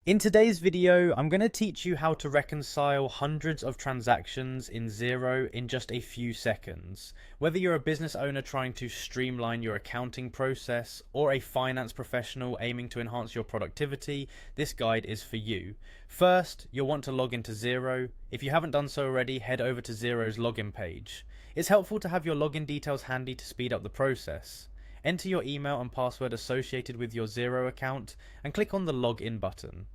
In today's video, I'm going to teach you how to reconcile hundreds of transactions in Xero in just a few seconds. Whether you're a business owner trying to streamline your accounting process or a finance professional aiming to enhance your productivity, this guide is for you. First, you'll want to log into Xero. If you haven't done so already, head over to Xero's login page. It's helpful to have your login details handy to speed up the process. Enter your email and password associated with your Xero account and click on the login button.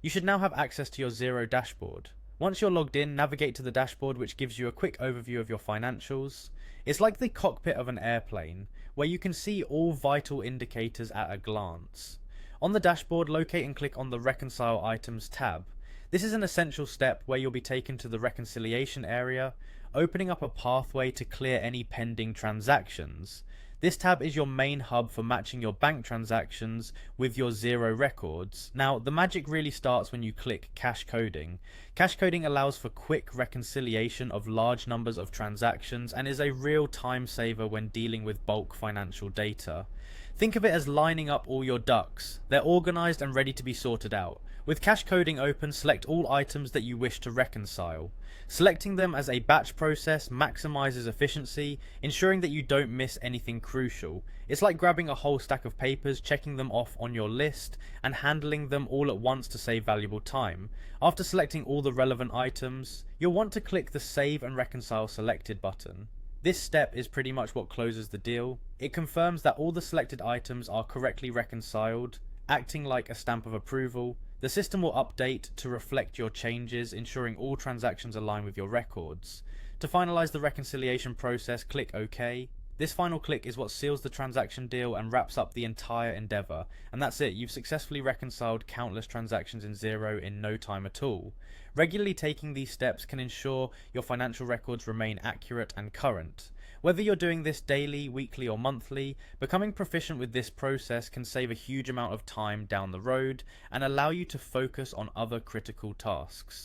You should now have access to your Xero dashboard. Once you're logged in, navigate to the dashboard, which gives you a quick overview of your financials. It's like the cockpit of an airplane, where you can see all vital indicators at a glance. On the dashboard, locate and click on the Reconcile Items tab. This is an essential step where you'll be taken to the reconciliation area, opening up a pathway to clear any pending transactions. This tab is your main hub for matching your bank transactions with your Xero records. Now, the magic really starts when you click Cash Coding. Cash Coding allows for quick reconciliation of large numbers of transactions and is a real time saver when dealing with bulk financial data. Think of it as lining up all your ducks. They're organized and ready to be sorted out. With Cash Coding open, select all items that you wish to reconcile. Selecting them as a batch process maximizes efficiency, ensuring that you don't miss anything crucial. It's like grabbing a whole stack of papers, checking them off on your list, and handling them all at once to save valuable time. After selecting all the relevant items, you'll want to click the Save and Reconcile Selected button. This step is pretty much what closes the deal. It confirms that all the selected items are correctly reconciled, acting like a stamp of approval. The system will update to reflect your changes, ensuring all transactions align with your records. To finalize the reconciliation process, click OK. This final click is what seals the transaction deal and wraps up the entire endeavor. And that's it, you've successfully reconciled countless transactions in Xero in no time at all. Regularly taking these steps can ensure your financial records remain accurate and current. Whether you're doing this daily, weekly, or monthly, becoming proficient with this process can save a huge amount of time down the road and allow you to focus on other critical tasks.